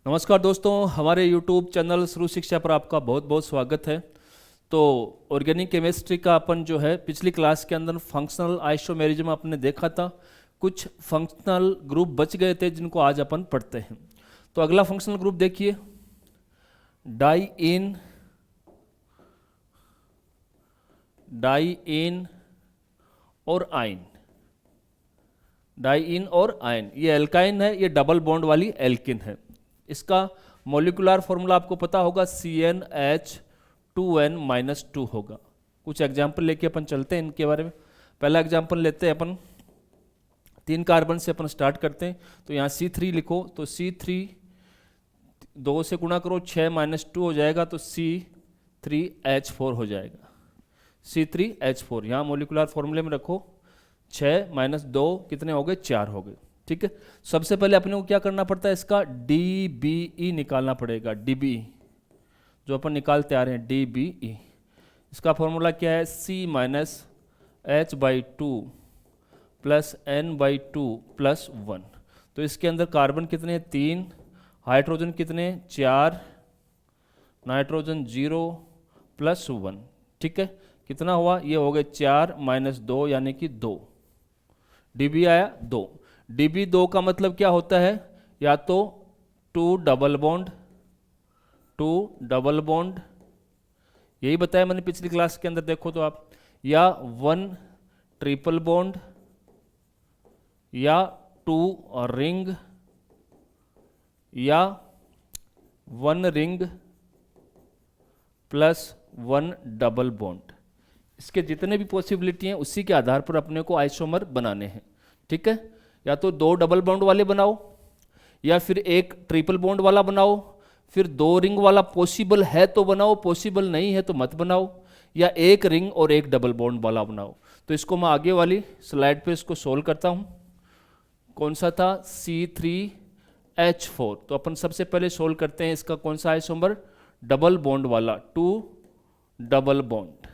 नमस्कार दोस्तों, हमारे YouTube चैनल शुरू शिक्षा पर आपका बहुत बहुत स्वागत है। तो ऑर्गेनिक केमिस्ट्री का अपन जो है पिछली क्लास के अंदर फंक्शनल आइसोमेरिज्म आपने देखा था। कुछ फंक्शनल ग्रुप बच गए थे जिनको आज अपन पढ़ते हैं। तो अगला फंक्शनल ग्रुप देखिए, डाई इन और आइन। डाई इन और आइन, ये एल्काइन है, ये डबल बॉन्ड वाली एल्किन है। इसका मॉलिक्यूलर फॉर्मूला आपको पता होगा, CnH2n-2 होगा। कुछ एग्जाम्पल लेके अपन चलते हैं इनके बारे में। पहला एग्जाम्पल लेते हैं अपन, 3 कार्बन से अपन स्टार्ट करते हैं। तो यहाँ C3 लिखो, तो C3 2 से गुणा करो, 6 - 2 हो जाएगा, तो C3H4 हो जाएगा। C3H4 यहाँ मॉलिक्यूलर फॉर्मूले में रखो, 6 - 2 कितने हो गए, 4 हो गए। ठीक है, सबसे पहले अपने को क्या करना पड़ता है, इसका DBE निकालना पड़ेगा। DBE जो अपन निकालते आ रहे हैं, DBE इसका फॉर्मूला क्या है, C-H/2 + N/2 + 1। तो इसके अंदर कार्बन कितने हैं, 3, हाइड्रोजन कितने, 4, नाइट्रोजन 0 + 1। ठीक है, कितना हुआ, ये हो गए 4 - 2 यानी कि 2। DB आया 2। DB 2 का मतलब क्या होता है, या तो 2 डबल बॉन्ड, यही बताया मैंने पिछली क्लास के अंदर, देखो तो आप, या 1 ट्रिपल बॉन्ड, या 2 रिंग, या 1 रिंग + 1 डबल बॉन्ड। इसके जितने भी पॉसिबिलिटी हैं उसी के आधार पर अपने को आइसोमर बनाने हैं। ठीक है, या तो 2 डबल बॉन्ड वाले बनाओ, या फिर 1 ट्रिपल बॉन्ड वाला बनाओ, फिर 2 रिंग वाला पॉसिबल है तो बनाओ, पॉसिबल नहीं है तो मत बनाओ, या 1 रिंग और 1 डबल बॉन्ड वाला बनाओ। तो इसको मैं आगे वाली स्लाइड पे इसको सोल्व करता हूँ। कौन सा था, C3H4। तो अपन सबसे पहले सोल्व करते हैं इसका कौन सा आइसोमर, डबल बॉन्ड वाला, 2 डबल बॉन्ड।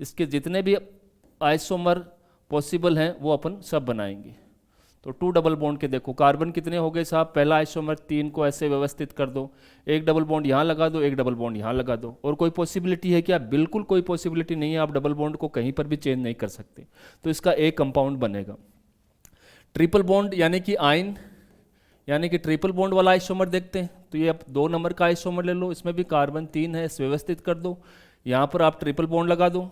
इसके जितने भी आइसोमर पॉसिबल हैं वो अपन सब बनाएंगे। तो 2 डबल बॉन्ड के देखो, कार्बन कितने हो गए साहब, पहला आइसोमर 3 को ऐसे व्यवस्थित कर दो, 1 डबल बॉन्ड यहाँ लगा दो, 1 डबल बॉन्ड यहाँ लगा दो। और कोई पॉसिबिलिटी है क्या, बिल्कुल कोई पॉसिबिलिटी नहीं है, आप डबल बॉन्ड को कहीं पर भी चेंज नहीं कर सकते। तो इसका एक कंपाउंड बनेगा। ट्रिपल बॉन्ड यानी कि आइन, यानी कि ट्रिपल बॉन्ड वाला आइसोमर देखते हैं। तो ये आप 2 नंबर का आइसोमर ले लो, इसमें भी कार्बन 3 है, इसे व्यवस्थित कर दो, यहाँ पर आप ट्रिपल बॉन्ड लगा दो,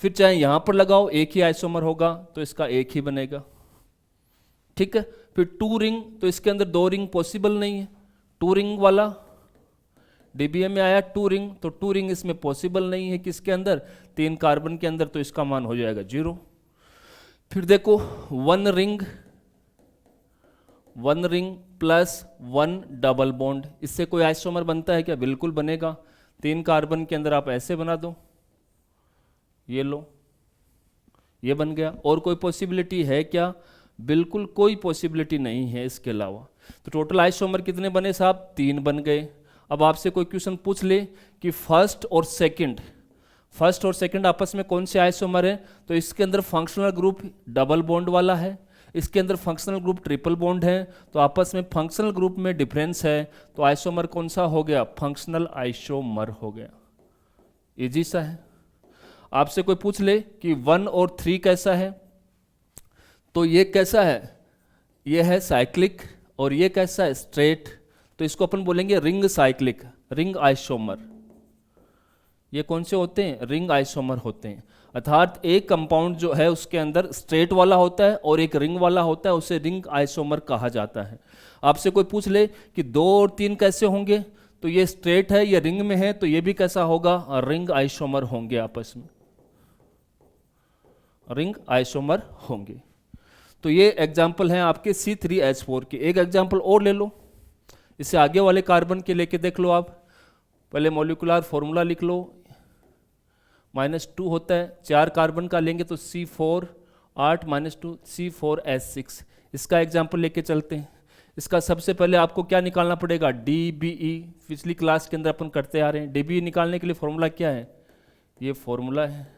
फिर चाहे यहाँ पर लगाओ, एक ही आइसोमर होगा तो इसका एक ही बनेगा। ठीक है, फिर 2 रिंग, तो इसके अंदर 2 रिंग पॉसिबल नहीं है, 2 रिंग वाला DBA में आया 2 रिंग, तो 2 रिंग इसमें पॉसिबल नहीं है, किसके अंदर, 3 कार्बन के अंदर, तो इसका मान हो जाएगा 0। फिर देखो 1 रिंग + 1 डबल बॉन्ड, इससे कोई आइसोमर बनता है क्या, बिल्कुल बनेगा। 3 कार्बन के अंदर आप ऐसे बना दो, ये लो, ये बन गया। और कोई पॉसिबिलिटी है क्या, बिल्कुल कोई पॉसिबिलिटी नहीं है इसके अलावा। तो टोटल आइसोमर कितने बने साहब, 3 बन गए। अब आपसे कोई क्वेश्चन पूछ ले कि फर्स्ट और सेकंड आपस में कौन से आइसोमर है, तो इसके अंदर फंक्शनल ग्रुप डबल बॉन्ड वाला है, इसके अंदर फंक्शनल ग्रुप ट्रिपल बॉन्ड है, तो आपस में फंक्शनल ग्रुप में डिफरेंस है, तो आइसोमर कौन सा हो गया, फंक्शनल आइसोमर हो गया। इजी सा है। आपसे कोई पूछ ले कि 1 और 3 कैसा है, तो ये कैसा है, ये है साइक्लिक, और ये कैसा है, स्ट्रेट, तो इसको अपन बोलेंगे रिंग साइक्लिक, रिंग आइसोमर। ये कौन से होते हैं, रिंग आइसोमर होते हैं। अर्थात एक कंपाउंड जो है उसके अंदर स्ट्रेट वाला होता है और एक रिंग वाला होता है, उसे रिंग आइसोमर कहा जाता है। आपसे कोई पूछ ले कि 2 और 3 कैसे होंगे, तो ये स्ट्रेट है, ये रिंग में है, तो ये भी कैसा होगा, रिंग आइसोमर होंगे, आपस में रिंग आइसोमर होंगे। तो ये एग्जाम्पल हैं आपके C3H4 के। एक एग्जाम्पल और ले लो, इससे आगे वाले कार्बन के लेके देख लो आप। पहले मॉलिक्यूलर फॉर्मूला लिख लो, -2 होता है, 4 कार्बन का लेंगे तो C4, 8 - 2 C4H6। इसका एग्जाम्पल लेके चलते हैं। इसका सबसे पहले आपको क्या निकालना पड़ेगा, DBE। पिछली क्लास के अंदर अपन करते आ रहे हैं। DBE निकालने के लिए फॉर्मूला क्या है, ये फॉर्मूला है,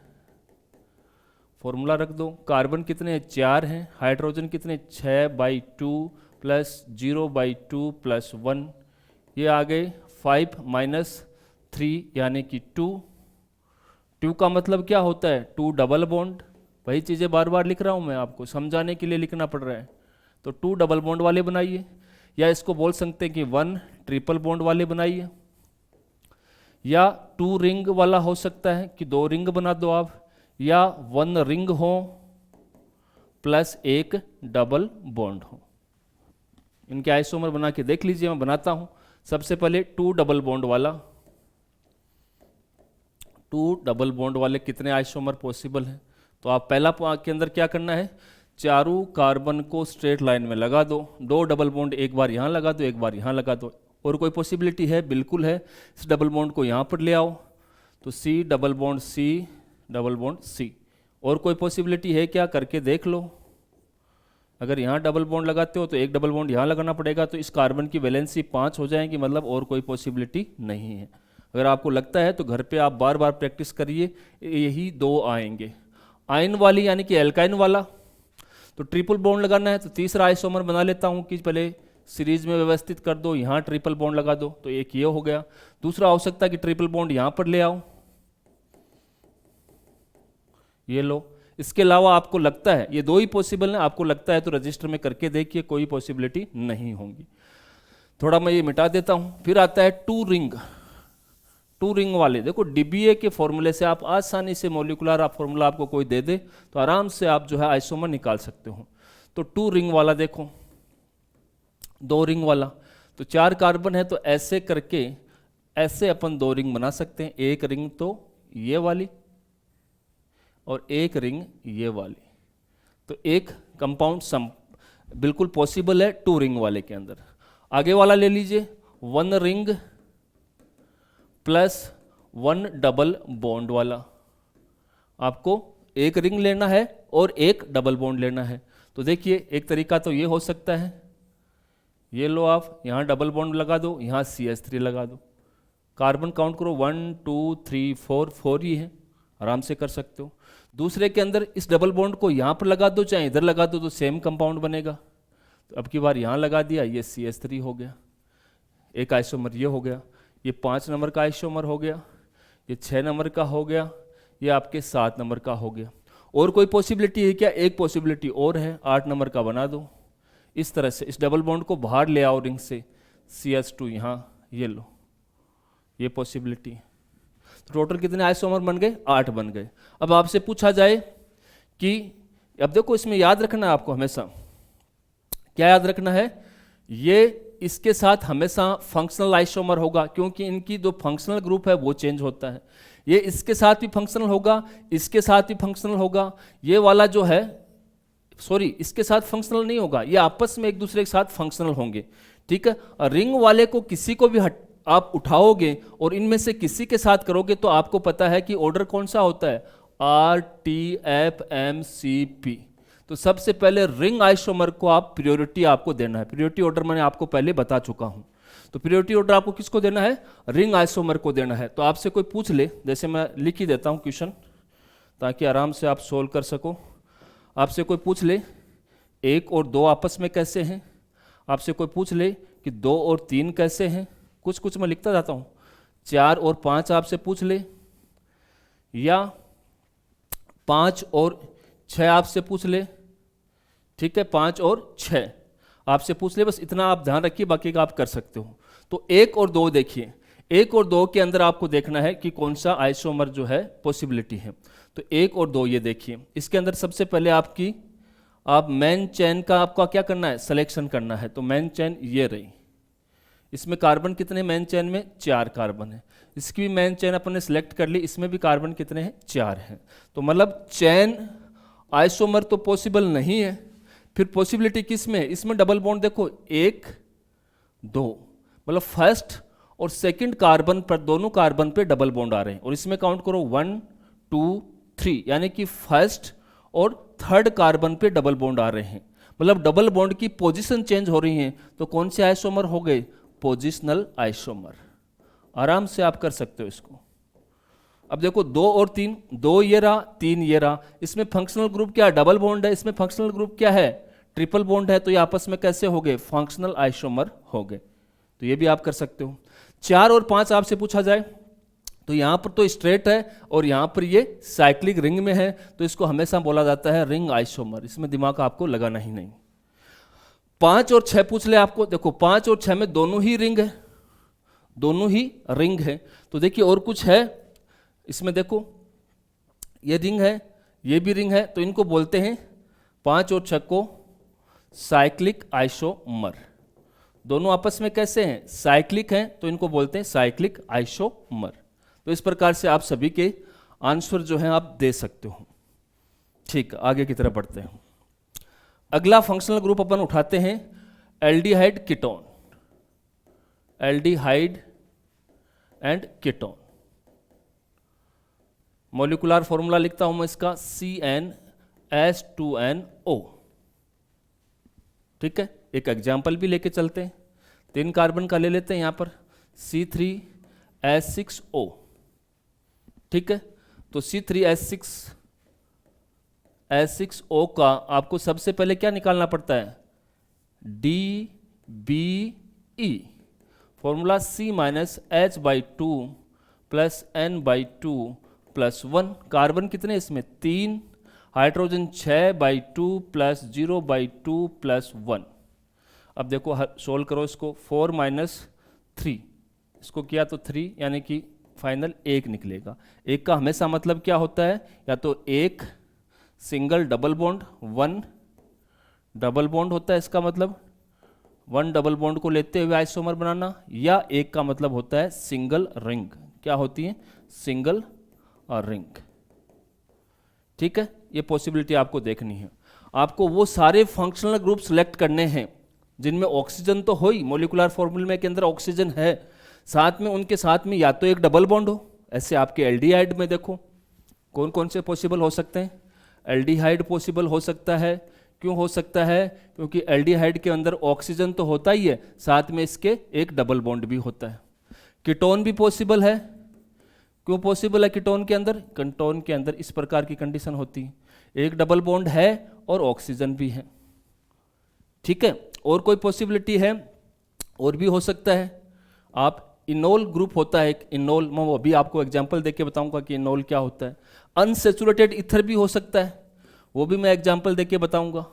फॉर्मूला रख दो। कार्बन कितने हैं, 4 हैं, हाइड्रोजन कितने, 6/2 प्लस 0/2 प्लस 1, ये आ गए 5 माइनस 3 यानी कि 2। 2 का मतलब क्या होता है? 2 डबल बॉन्ड। वही चीज़ें बार बार लिख रहा हूँ मैं, आपको समझाने के लिए लिखना पड़ रहा है। तो 2 डबल बॉन्ड वाले बनाइए, या इसको बोल सकते हैं कि 1 ट्रिपल बॉन्ड वाले बनाइए, या 2 रिंग वाला हो सकता है कि 2 रिंग बना दो आप, या 1 रिंग हो प्लस 1 डबल बॉन्ड हो। इनके आइसोमर बना के देख लीजिए, मैं बनाता हूं। सबसे पहले 2 डबल बॉन्ड वाला, 2 डबल बॉन्ड वाले कितने आइसोमर पॉसिबल हैं? तो आप पहला के अंदर क्या करना है, चारों कार्बन को स्ट्रेट लाइन में लगा दो। 2 डबल बॉन्ड एक बार यहाँ लगा दो, एक बार यहाँ लगा दो। और कोई पॉसिबिलिटी है? बिल्कुल है। इस डबल बॉन्ड को यहाँ पर ले आओ, तो C double bond C double bond C। और कोई पॉसिबिलिटी है क्या? करके देख लो। अगर यहाँ डबल बॉन्ड लगाते हो तो एक डबल बॉन्ड यहाँ लगाना पड़ेगा, तो इस कार्बन की वैलेंसी 5 हो जाएगी, मतलब और कोई पॉसिबिलिटी नहीं है। अगर आपको लगता है तो घर पे आप बार बार प्रैक्टिस करिए, यही 2 आएंगे। आयन वाली यानी कि एल्काइन वाला, तो ट्रिपल बॉन्ड लगाना है, तो तीसरा आइसोमर बना लेता हूँ कि पहले सीरीज में व्यवस्थित कर दो, यहाँ ट्रिपल बॉन्ड लगा दो, तो एक ये हो गया। दूसरा हो सकता है कि ट्रिपल बॉन्ड यहाँ पर ले आओ, ये लो। इसके अलावा आपको लगता है ये 2 ही पॉसिबल है, आपको लगता है तो रजिस्टर में करके देखिए, कोई पॉसिबिलिटी नहीं होगी। थोड़ा मैं ये मिटा देता हूँ। फिर आता है 2 रिंग। 2 रिंग वाले देखो, डीबीए के फॉर्मूले से आप आसानी से, मॉलिक्यूलर फॉर्मूला आपको कोई दे दे तो आराम से आप जो है आइसोमर निकाल सकते हो। तो 2 रिंग वाला देखो, 2 रिंग वाला, तो 4 कार्बन है, तो ऐसे करके ऐसे अपन 2 रिंग बना सकते हैं। एक रिंग तो ये वाली और एक रिंग ये वाली, तो एक कंपाउंड सम बिल्कुल पॉसिबल है 2 रिंग वाले के अंदर। आगे वाला ले लीजिए, 1 रिंग प्लस 1 डबल बॉन्ड वाला। आपको एक रिंग लेना है और एक डबल बॉन्ड लेना है। तो देखिए, एक तरीका तो ये हो सकता है, ये लो आप यहाँ डबल बॉन्ड लगा दो, यहाँ CH3 लगा दो। कार्बन काउंट करो, 1 2 3 4 ही है, आराम से कर सकते हो। दूसरे के अंदर इस डबल बॉन्ड को यहाँ पर लगा दो, चाहे इधर लगा दो, तो सेम कंपाउंड बनेगा। तो अब की बार यहाँ लगा दिया, ये CH3 हो गया, एक आइसोमर ये हो गया। ये 5 नंबर का आइसोमर हो गया, ये 6 नंबर का हो गया, ये आपके 7 नंबर का हो गया। और कोई पॉसिबिलिटी है क्या? एक पॉसिबिलिटी और है, 8 नंबर का बना दो। इस तरह से इस डबल बॉन्ड को बाहर ले आओ रिंग से, CH2 यहाँ, ये लो, ये पॉसिबिलिटी। तो टोटल कितने आइसोमर बन गए? 8 बन गए। अब आपसे पूछा जाए कि, अब देखो इसमें याद रखना है आपको हमेशा, क्या याद रखना है? ये इसके साथ हमेशा फंक्शनल आइसोमर होगा, क्योंकि इनकी जो फंक्शनल ग्रुप है वो चेंज होता है। ये इसके साथ भी फंक्शनल होगा, इसके साथ भी फंक्शनल होगा, ये वाला जो है, सॉरी, इसके साथ फंक्शनल नहीं होगा, ये आपस में एक दूसरे के साथ फंक्शनल होंगे, ठीक है। रिंग वाले को किसी को भी आप उठाओगे और इनमें से किसी के साथ करोगे तो आपको पता है कि ऑर्डर कौन सा होता है, RTFMCP। तो सबसे पहले रिंग आइसोमर को आप प्रियोरिटी आपको देना है। प्रियोरिटी ऑर्डर मैंने आपको पहले बता चुका हूं। तो प्रियोरिटी ऑर्डर आपको किसको देना है? रिंग आइसोमर को देना है। तो आपसे कोई पूछ ले, जैसे मैं लिख ही देता हूं क्वेश्चन ताकि आराम से आप सोल्व कर सको। आपसे कोई पूछ ले 1 और 2 आपस में कैसे हैं, आपसे कोई पूछ ले कि 2 और 3 कैसे हैं, कुछ कुछ मैं लिखता जाता हूं, 4 और 5 आपसे पूछ ले, या 5 और 6 आपसे पूछ ले, ठीक है, 5 और 6 आपसे पूछ ले, बस इतना आप ध्यान रखिए, बाकी का आप कर सकते हो। तो 1 और 2 देखिए, 1 और 2 के अंदर आपको देखना है कि कौन सा आइसोमर जो है पॉसिबिलिटी है। तो 1 और 2 ये देखिए, इसके अंदर सबसे पहले आप मेन चेन का आपका क्या करना है, सिलेक्शन करना है। तो मेन चेन ये रही, इसमें कार्बन कितने मेन चेन में? 4 कार्बन है। इसकी भी मेन चेन अपन ने सिलेक्ट कर ली, इसमें भी कार्बन कितने हैं? 4 हैं। तो मतलब चेन आइसोमर तो पॉसिबल नहीं है। फिर पॉसिबिलिटी किस में है? इसमें डबल बॉन्ड देखो 1 2, मतलब फर्स्ट और सेकंड कार्बन पर, दोनों कार्बन पे डबल बॉन्ड आ रहे हैं। और इसमें काउंट करो 1 2 3, यानी कि फर्स्ट और थर्ड कार्बन पे डबल बॉन्ड आ रहे हैं, मतलब डबल बॉन्ड की पोजीशन चेंज हो रही है। तो कौन से आइसोमर हो गए? Positional isomer. आराम से आप कर सकते हो इसको। अब देखो 2 और 3, 2 ये रहा, 3 ये रहा। इसमें फंक्शनल ग्रुप क्या है? डबल बॉन्ड है। इसमें फंक्शनल ग्रुप क्या है? ट्रिपल बॉन्ड है तो ये आपस में कैसे हो गए, फंक्शनल आइसोमर हो गए। तो ये भी आप कर सकते हो। 4 और 5 आपसे पूछा जाए तो यहाँ पर तो स्ट्रेट है और यहाँ पर ये साइक्लिक रिंग में है, तो इसको हमेशा बोला जाता है रिंग आइसोमर, इसमें दिमाग आपको लगाना ही नहीं। 5 और 6 पूछ ले आपको, देखो 5 और 6 में दोनों ही रिंग है, दोनों ही रिंग है। तो देखिए और कुछ है इसमें, देखो ये रिंग है, ये भी रिंग है, तो इनको बोलते हैं 5 और 6 को साइक्लिक आइसोमर। दोनों आपस में कैसे हैं, साइक्लिक हैं, तो इनको बोलते हैं साइक्लिक आइसोमर। तो इस प्रकार से आप सभी के आंसर जो हैं आप दे सकते हो। ठीक, आगे की तरफ बढ़ते हैं। अगला फंक्शनल ग्रुप अपन उठाते हैं aldehyde ketone, aldehyde and ketone. Molecular formula लिखता हूं मैं इसका CnH2nO। ठीक है, एक एग्जाम्पल भी लेके चलते हैं। 3 कार्बन का ले लेते हैं यहां पर C3H6O। ठीक है, तो C3H6O का आपको सबसे पहले क्या निकालना पड़ता है, DBE। Formula C-H/2 plus N/2 plus 1। Carbon कितने इसमें 3, हाइड्रोजन 6/2 प्लस 0/2 प्लस 1। अब देखो सोल्व करो इसको, 4 - 3, इसको किया तो 3 यानी कि फाइनल 1 निकलेगा। 1 का हमेशा मतलब क्या होता है, या तो 1 single double bond, 1 double bond होता है, इसका मतलब 1 डबल बॉन्ड को लेते हुए आइसोमर बनाना, या 1 का मतलब होता है सिंगल रिंग। क्या होती है, सिंगल रिंग। ठीक है, ये पॉसिबिलिटी आपको देखनी है। आपको वो सारे फंक्शनल ग्रुप सेलेक्ट करने हैं जिनमें ऑक्सीजन तो हो ही, मॉलिक्यूलर फॉर्मूले के अंदर ऑक्सीजन है, साथ में उनके साथ में या तो एक डबल बॉन्ड हो, ऐसे आपके एल्डिहाइड में देखो कौन कौन से पॉसिबल हो सकते हैं। एल्डिहाइड पॉसिबल हो सकता है, क्यों हो सकता है, क्योंकि एल्डिहाइड के अंदर ऑक्सीजन तो होता ही है, साथ में इसके एक डबल बॉन्ड भी होता है। कीटोन भी पॉसिबल है, क्यों पॉसिबल है कीटोन के अंदर, कीटोन के अंदर इस प्रकार की कंडीशन होती है, एक डबल बॉन्ड है और ऑक्सीजन भी है। ठीक है, और कोई पॉसिबिलिटी है, और भी हो सकता है। आप इनोल ग्रुप होता है एक, इनोल, मैं अभी आपको एग्जांपल देके बताऊंगा कि इनोल क्या होता है। अनसैचुरेटेड ईथर भी हो सकता है, वो भी मैं एग्जांपल देके बताऊंगा,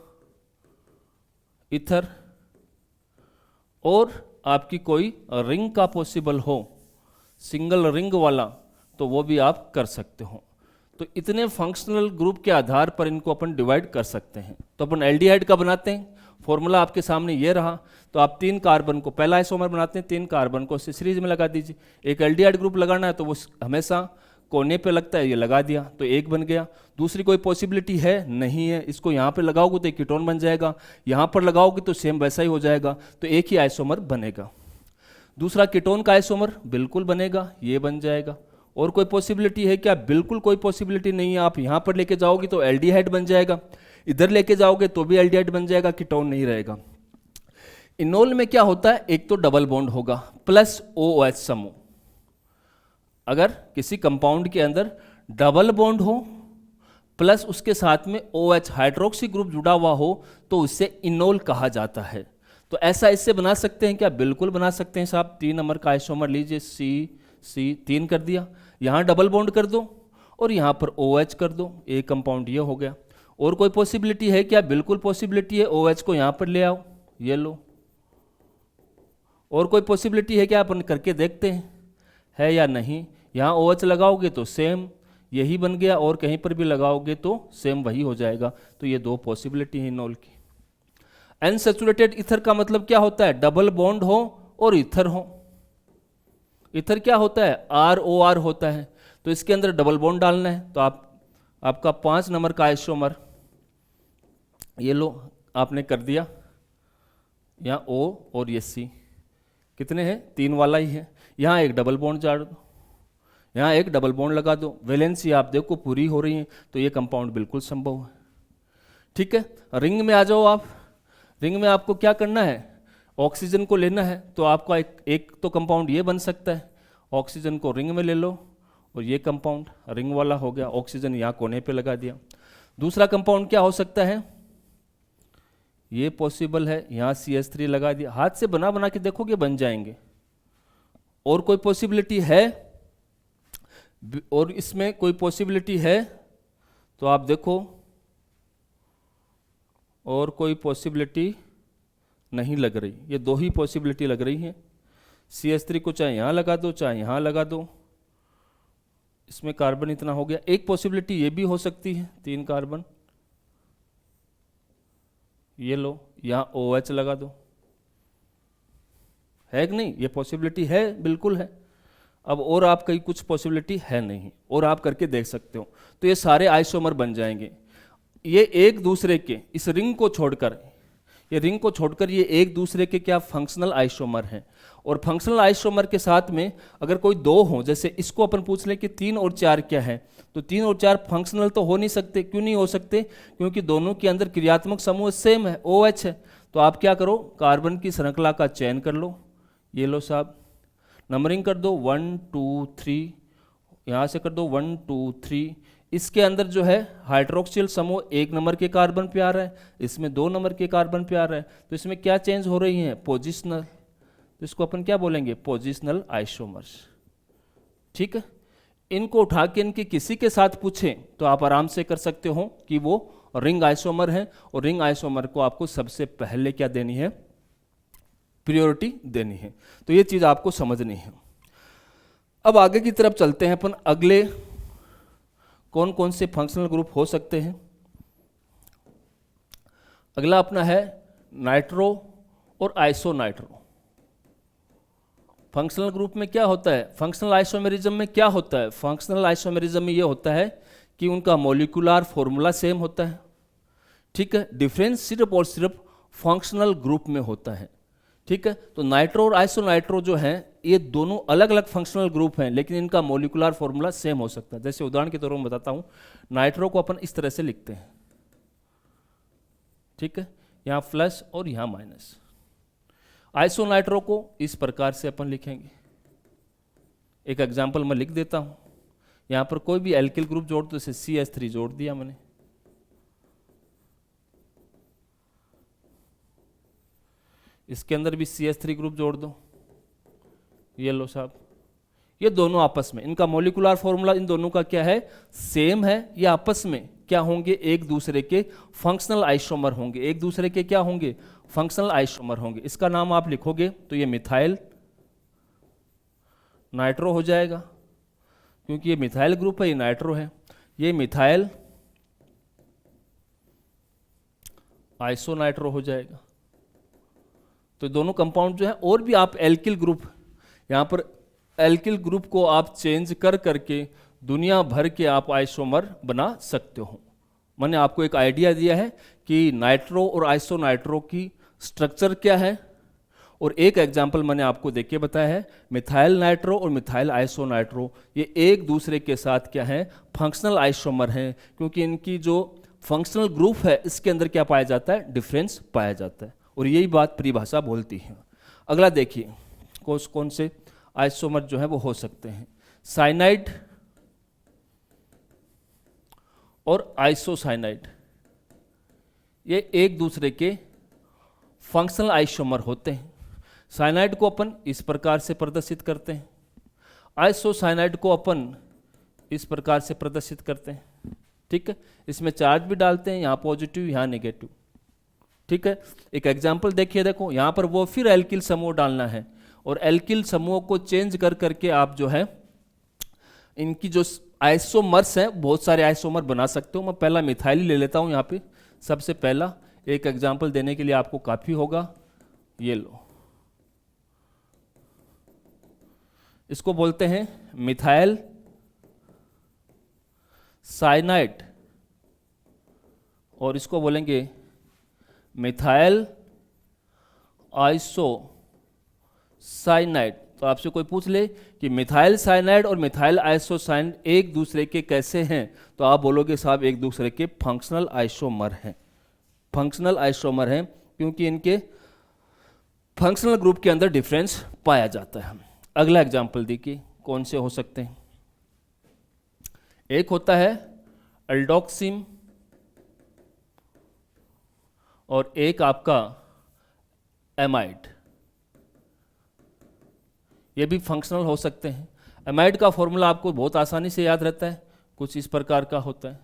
ईथर। और आपकी कोई रिंग का पॉसिबल हो, सिंगल रिंग वाला, तो वो भी आप कर सकते हो। तो इतने फंक्शनल ग्रुप के आधार पर इनको अपन डिवाइड कर सकते हैं। तो अपन एल्डिहाइड का बनाते हैं, फॉर्मूला आपके सामने ये रहा। तो आप 3 कार्बन को पहला आइसोमर बनाते हैं, 3 कार्बन को सीरीज में लगा दीजिए। एक एल्डिहाइड ग्रुप लगाना है तो वो हमेशा कोने पे लगता है, ये लगा दिया तो 1 बन गया। दूसरी कोई पॉसिबिलिटी है, नहीं है। इसको यहाँ पे लगाओगे तो एक कीटोन बन जाएगा, यहाँ पर लगाओगे तो सेम वैसा ही हो जाएगा, तो एक ही आइसोमर बनेगा। दूसरा कीटोन का आइसोमर बिल्कुल बनेगा, ये बन जाएगा। और कोई पॉसिबिलिटी है क्या, बिल्कुल कोई पॉसिबिलिटी नहीं है। आप यहाँ पर लेके जाओगे तो एल्डिहाइड बन जाएगा, इधर लेके जाओगे तो भी एल्डिहाइड बन जाएगा, कीटोन नहीं रहेगा। इनोल में क्या होता है, एक तो डबल बॉन्ड होगा प्लस OH समूह। अगर किसी कंपाउंड के अंदर डबल बॉन्ड हो प्लस उसके साथ में OH हाइड्रोक्सी ग्रुप जुड़ा हुआ हो तो उसे इनोल कहा जाता है। तो ऐसा इससे बना सकते हैं क्या, बिल्कुल बना सकते हैं साहब। 3 नंबर का आइसोमर लीजिए, C 3 कर दिया, यहाँ डबल बॉन्ड कर दो और यहाँ पर OH कर दो, एक कंपाउंड ये हो गया। और कोई पॉसिबिलिटी है क्या, बिल्कुल पॉसिबिलिटी है। OH को यहाँ पर ले आओ, ये लो। और कोई पॉसिबिलिटी है क्या, अपन करके देखते हैं है या नहीं। यहाँ OH लगाओगे तो सेम यही बन गया, और कहीं पर भी लगाओगे तो सेम वही हो जाएगा। तो ये 2 पॉसिबिलिटी है इनोल की। अनसैचुरेटेड ईथर का मतलब क्या होता है, डबल बॉन्ड हो और ईथर हो। ईथर क्या होता है, ROR होता है, तो इसके अंदर डबल बॉन्ड डालना है। तो आपका 5 नंबर का आइसोमर ये लो, आपने कर दिया। यहाँ O और ये C कितने हैं, 3 वाला ही है। यहाँ एक डबल बॉन्ड जोड़ दो, यहाँ एक डबल बॉन्ड लगा दो, वैलेंसी आप देखो पूरी हो रही है, तो ये कंपाउंड बिल्कुल संभव है। ठीक है, रिंग में आ जाओ आप। रिंग में आपको क्या करना है, ऑक्सीजन को लेना है। तो आपका एक तो कंपाउंड ये बन सकता है, ऑक्सीजन को रिंग में ले लो और ये कंपाउंड रिंग वाला हो गया, ऑक्सीजन यहाँ कोने पे लगा दिया। दूसरा कंपाउंड क्या हो सकता है, ये पॉसिबल है, यहाँ CH3 लगा दिया, हाथ से बना बना के देखोगे बन जाएंगे। और कोई पॉसिबिलिटी है, और इसमें कोई पॉसिबिलिटी है तो आप देखो, और कोई पॉसिबिलिटी नहीं लग रही, ये दो ही पॉसिबिलिटी लग रही हैं। CH3 को चाहे यहाँ लगा दो चाहे यहाँ लगा दो, इसमें कार्बन इतना हो गया। एक पॉसिबिलिटी ये भी हो सकती है, 3 कार्बन, ये लो यहाँ OH लगा दो, है कि नहीं? ये पॉसिबिलिटी है, बिल्कुल है। अब और आप कहीं कुछ पॉसिबिलिटी है नहीं, और आप करके देख सकते हो। तो ये सारे आइसोमर बन जाएंगे। ये एक दूसरे के, इस रिंग को छोड़कर, ये रिंग को छोड़कर ये एक दूसरे के क्या फंक्शनल आइसोमर हैं। और फंक्शनल आइसोमर के साथ में अगर कोई दो हो, जैसे इसको अपन पूछ लें कि 3 और 4 क्या है, तो 3 और 4 फंक्शनल तो हो नहीं सकते। क्यों नहीं हो सकते? क्योंकि दोनों के अंदर क्रियात्मक समूह सेम है, OH है। तो आप क्या करो, कार्बन की श्रृंखला का चयन कर लो, ये लो साहब, नंबरिंग कर दो 1 2 3, यहाँ से कर दो 1 2 3। इसके अंदर जो है हाइड्रोक्सिल समूह 1 नंबर के कार्बन पे आ रहा है, इसमें 2 नंबर के कार्बन पे आ रहा है। तो इसमें क्या चेंज हो रही है? पोजिशनल। तो इसको अपन क्या बोलेंगे? Positional isomers. ठीक है, इनको उठा के इनके किसी के साथ पूछें तो आप आराम से कर सकते हो कि वो रिंग आइसोमर है, और रिंग आइसोमर को आपको सबसे पहले क्या देनी है? प्रायोरिटी देनी है। तो ये चीज आपको समझनी है। अब आगे की तरफ चलते हैं अपन, अगले कौन कौन से फंक्शनल ग्रुप हो सकते हैं। अगला अपना है नाइट्रो और आइसोनाइट्रो। फंक्शनल ग्रुप में क्या होता है? फंक्शनल आइसोमेरिज्म में क्या होता है? फंक्शनल आइसोमेरिज्म में ये होता है कि उनका मॉलिक्यूलर फॉर्मूला सेम होता है। ठीक है, डिफरेंस सिर्फ और सिर्फ फंक्शनल ग्रुप में होता है। ठीक है, तो नाइट्रो और आइसोनाइट्रो जो हैं, ये दोनों अलग अलग फंक्शनल ग्रुप हैं, लेकिन इनका मॉलिक्यूलर फॉर्मूला सेम हो सकता है। जैसे उदाहरण के तौर पर बताता हूं, नाइट्रो को अपन इस तरह से लिखते हैं। ठीक है, यहाँ प्लस और यहाँ माइनस। आइसोनाइट्रो को इस प्रकार से अपन लिखेंगे। एक एग्जाम्पल मैं लिख देता हूं, यहां पर कोई भी एल्किल ग्रुप जोड़ दो, जैसे CH3 जोड़ दिया मैंने, इसके अंदर भी CH3 ग्रुप जोड़ दो, ये लो साहब। ये दोनों आपस में, इनका मॉलिक्यूलर फॉर्मूला इन दोनों का क्या है? सेम है। ये आपस में क्या होंगे? एक दूसरे के फंक्शनल आइसोमर होंगे। एक दूसरे के क्या होंगे? फंक्शनल आइसोमर होंगे। इसका नाम आप लिखोगे तो ये मिथाइल नाइट्रो हो जाएगा, क्योंकि ये मिथाइल ग्रुप है, ये नाइट्रो है। ये मिथाइल आइसोनाइट्रो हो जाएगा। तो दोनों कंपाउंड जो है, और भी आप एल्किल ग्रुप, यहाँ पर एल्किल ग्रुप को आप चेंज कर करके दुनिया भर के आप आइसोमर बना सकते हो। मैंने आपको एक आइडिया दिया है कि नाइट्रो और आइसोनाइट्रो की स्ट्रक्चर क्या है, और एक एग्जांपल मैंने आपको देख के बताया है, मिथाइल नाइट्रो और मिथाइल आइसोनाइट्रो ये एक दूसरे के साथ क्या है? फंक्शनल आइसोमर हैं, क्योंकि इनकी जो फंक्शनल ग्रुप है इसके अंदर क्या पाया जाता है? डिफरेंस पाया जाता है, और यही बात परिभाषा बोलती है। अगला देखिए, कौन से आइसोमर जो है वो हो सकते हैं। साइनाइड और आइसोसाइनाइड, ये एक दूसरे के फंक्शनल आइसोमर होते हैं। साइनाइड को अपन इस प्रकार से प्रदर्शित करते हैं, आइसोसाइनाइड को अपन इस प्रकार से प्रदर्शित करते हैं। ठीक है, इसमें चार्ज भी डालते हैं, यहाँ पॉजिटिव यहाँ नेगेटिव। ठीक है, एक एग्जाम्पल देखिए, देखो यहाँ पर वो फिर एल्किल समूह डालना है, और एल्किल समूह को चेंज कर करके आप जो है इनकी जो आइसोमर्स हैं, बहुत सारे आइसोमर बना सकते हो। मैं पहला मिथाइल ले लेता हूँ यहाँ पे, सबसे पहला एक एग्जाम्पल देने के लिए आपको काफी होगा। ये लो, इसको बोलते हैं मिथाइल साइनाइड, और इसको बोलेंगे मिथाइल आइसोसाइनाइड। तो आपसे कोई पूछ ले कि मिथाइल साइनाइड और मिथाइल आइसोसाइनाइड एक दूसरे के कैसे हैं, तो आप बोलोगे साहब एक दूसरे के फंक्शनल आइसोमर हैं। फंक्शनल आइसोमर हैं क्योंकि इनके फंक्शनल ग्रुप के अंदर डिफरेंस पाया जाता है। अगला एग्जाम्पल देखिए, कौन से हो सकते हैं। एक होता है एल्डोक्सिम और एक आपका एमाइड, ये भी फंक्शनल हो सकते हैं। एमाइड का फॉर्मूला आपको बहुत आसानी से याद रहता है, कुछ इस प्रकार का होता है।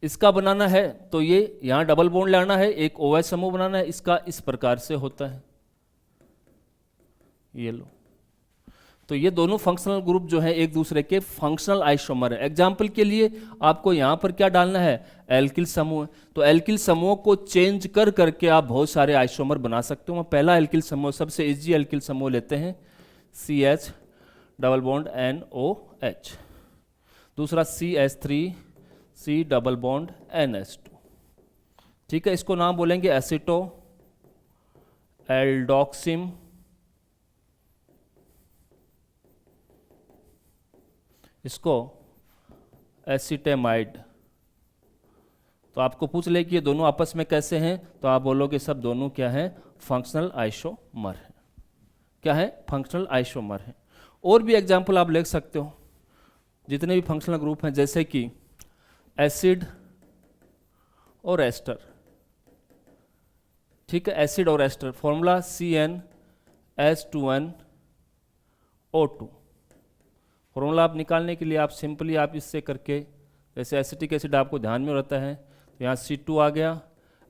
इसका बनाना है तो ये यहाँ डबल बॉन्ड लाना है, एक OH समूह बनाना है, इसका इस प्रकार से होता है, ये लो। तो ये दोनों फंक्शनल ग्रुप जो है एक दूसरे के फंक्शनल आइसोमर है। एग्जाम्पल के लिए आपको यहाँ पर क्या डालना है, एल्किल समूह। तो एल्किल समूह को चेंज कर करके आप बहुत सारे आइसोमर बना सकते हो। पहला एल्किल समूह, सबसे इजी एल्किल समूह लेते हैं, CH डबल बॉन्ड NOH। दूसरा CH3 C double bond NH2। ठीक है, इसको नाम बोलेंगे एसिटो एल्डोक्सिम, इसको एसिटेमाइड। तो आपको पूछ ले कि ये दोनों आपस में कैसे हैं, तो आप बोलोगे सब दोनों क्या है, फंक्शनल आइसोमर है। क्या है, फंक्शनल आइसोमर है। और भी एग्जाम्पल आप लिख सकते हो, जितने भी फंक्शनल ग्रुप हैं, जैसे कि एसिड और एस्टर। ठीक है, एसिड और एस्टर, फॉर्मूला CnH2nO2। फॉर्मूला आप निकालने के लिए आप सिंपली आप इससे करके, जैसे एसिटिक एसिड आपको ध्यान में रहता है, तो यहाँ C2 आ गया,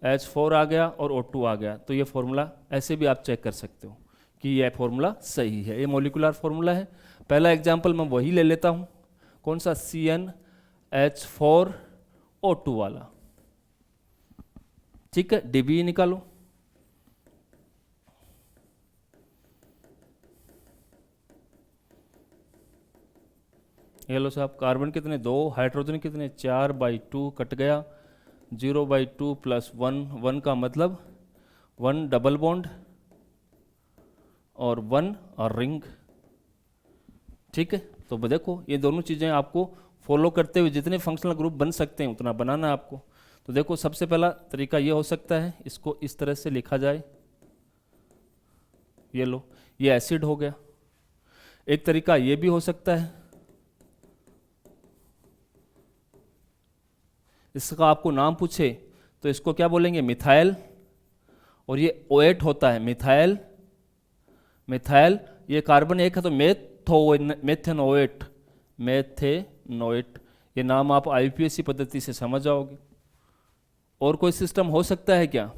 H4 आ गया और O2 आ गया। तो ये फॉर्मूला ऐसे भी आप चेक कर सकते हो कि यह फॉर्मूला सही है, ये मॉलिक्यूलर फॉर्मूला है। पहला एग्जाम्पल मैं वही ले लेता हूँ, कौन सा, CnH4O2 वाला। ठीक है, DB निकालो। ये लो साहब, कार्बन कितने, 2, हाइड्रोजन कितने, 4/2 कट गया, 0/2 + 1, 1 का मतलब 1 डबल बॉन्ड और 1 और रिंग। ठीक है, तो देखो ये दोनों चीज़ें आपको फॉलो करते हुए जितने फंक्शनल ग्रुप बन सकते हैं उतना बनाना है आपको। तो देखो सबसे पहला तरीका ये हो सकता है, इसको इस तरह से लिखा जाए, ये लो, ये एसिड हो गया। एक तरीका ये भी हो सकता है, इसका आपको नाम पूछे तो इसको क्या बोलेंगे, मिथाइल, और ये OH होता है, मिथाइल, मिथाइल, ये कार्बन एक है तो मेथेनोएट, मेथेनोएट। ये नाम आप IUPAC पद्धति से समझ जाओगे। और कोई सिस्टम हो सकता है क्या,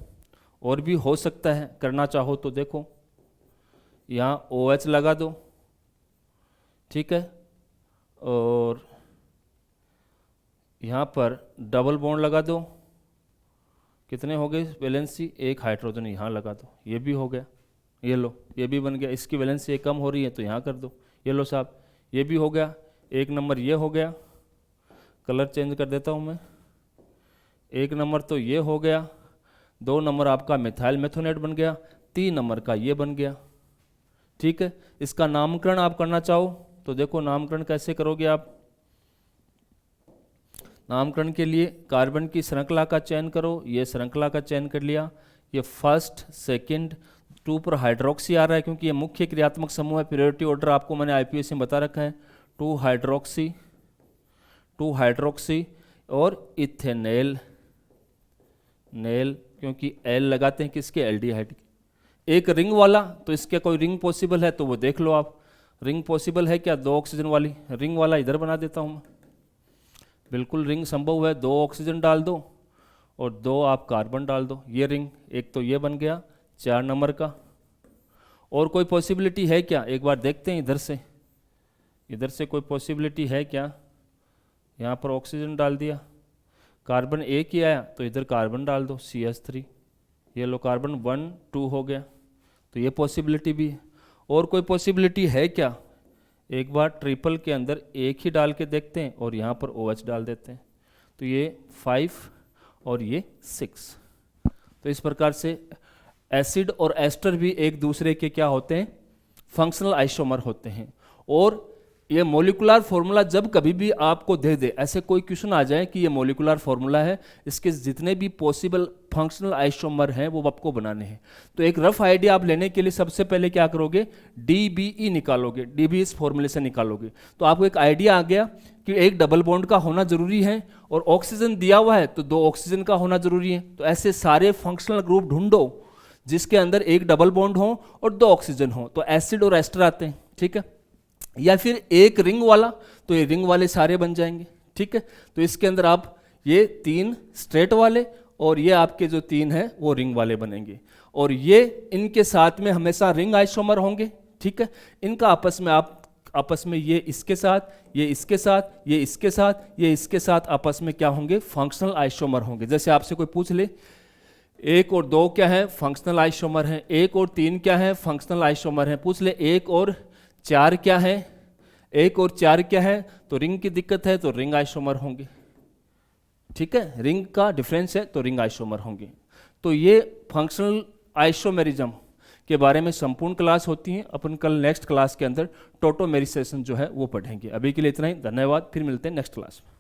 और भी हो सकता है, करना चाहो तो देखो, यहाँ OH लगा दो, ठीक है, और यहाँ पर डबल बॉन्ड लगा दो, कितने हो गए वैलेंसी, एक हाइड्रोजन यहाँ लगा दो, ये भी हो गया, ये लो, ये भी बन गया। इसकी वैलेंसी कम हो रही है तो यहाँ कर दो, ये लो साहब, ये भी हो गया। एक नंबर ये हो गया, कलर चेंज कर देता हूँ मैं, एक नंबर तो ये हो गया, 2 नंबर आपका मिथाइल मेथोनेट बन गया, 3 नंबर का ये बन गया। ठीक है, इसका नामकरण आप करना चाहो तो देखो नामकरण कैसे करोगे आप। नामकरण के लिए कार्बन की श्रृंखला का चयन करो, ये श्रृंखला का चयन कर लिया, ये फर्स्ट, सेकंड, 2 पर हाइड्रोक्सी आ रहा है क्योंकि ये मुख्य क्रियात्मक समूह है। पीरियोडिक ऑर्डर आपको मैंने IUPAC में बता रखा है, 2 हाइड्रोक्सी, 2 हाइड्रोक्सी और इथेनेल, नेल, क्योंकि एल लगाते हैं किसके, एल्डिहाइड के। एक रिंग वाला, तो इसके कोई रिंग पॉसिबल है तो वो देख लो आप, रिंग पॉसिबल है क्या, 2 ऑक्सीजन वाली रिंग वाला इधर बना देता हूँ मैं, बिल्कुल रिंग संभव है, 2 ऑक्सीजन डाल दो और 2 आप कार्बन डाल दो, ये रिंग, एक तो ये बन गया 4 नंबर का। और कोई पॉसिबिलिटी है क्या, एक बार देखते हैं इधर से कोई पॉसिबिलिटी है क्या। यहाँ पर ऑक्सीजन डाल दिया, कार्बन एक ही आया तो इधर कार्बन डाल दो, CH3, ये लो कार्बन 1 2 हो गया, तो ये पॉसिबिलिटी भी है। और कोई पॉसिबिलिटी है क्या, एक बार ट्रिपल के अंदर एक ही डाल के देखते हैं और यहाँ पर OH डाल देते हैं, तो ये 5 और ये 6। तो इस प्रकार से एसिड और एस्टर भी एक दूसरे के क्या होते हैं, फंक्शनल आइसोमर होते हैं। और ये मोलिकुलर फॉर्मूला जब कभी भी आपको दे दे, ऐसे कोई क्वेश्चन आ जाए कि ये मोलिकुलर फॉर्मूला है, इसके जितने भी पॉसिबल फंक्शनल आइसोमर हैं वो आपको बनाने हैं, तो एक रफ आइडिया आप लेने के लिए सबसे पहले क्या करोगे, DBE निकालोगे, DBE इस फॉर्मूले से निकालोगे, तो आपको एक आइडिया आ गया कि एक डबल बॉन्ड का होना जरूरी है और ऑक्सीजन दिया हुआ है तो 2 ऑक्सीजन का होना जरूरी है। तो ऐसे सारे फंक्शनल ग्रुप ढूंढो जिसके अंदर एक डबल बॉन्ड हो और 2 ऑक्सीजन हो, तो एसिड और एस्टर आते हैं, ठीक है। या फिर एक रिंग वाला, तो ये रिंग वाले सारे बन जाएंगे, ठीक है। तो इसके अंदर आप ये 3 स्ट्रेट वाले और ये आपके जो 3 हैं वो रिंग वाले बनेंगे, और ये इनके साथ में हमेशा रिंग आइसोमर होंगे, ठीक है। इनका आपस में ये इसके साथ, ये इसके साथ, ये इसके साथ, ये इसके साथ आपस में क्या होंगे, फंक्शनल आइसोमर होंगे। जैसे आपसे कोई पूछ ले 1 और 2 क्या है, फंक्शनल आइसोमर है, 1 और 3 क्या है, फंक्शनल आइसोमर है, पूछ ले 1 और 4 क्या है, 1 और 4 क्या है, तो रिंग की दिक्कत है तो रिंग आइसोमर होंगे, ठीक है। रिंग का डिफरेंस है तो रिंग आइसोमर होंगे। तो ये फंक्शनल आइसोमेरिज्म के बारे में संपूर्ण क्लास होती है। अपन कल नेक्स्ट क्लास के अंदर टोटोमेरिसेशन जो है वो पढ़ेंगे। अभी के लिए इतना ही, धन्यवाद, फिर मिलते हैं नेक्स्ट क्लास में।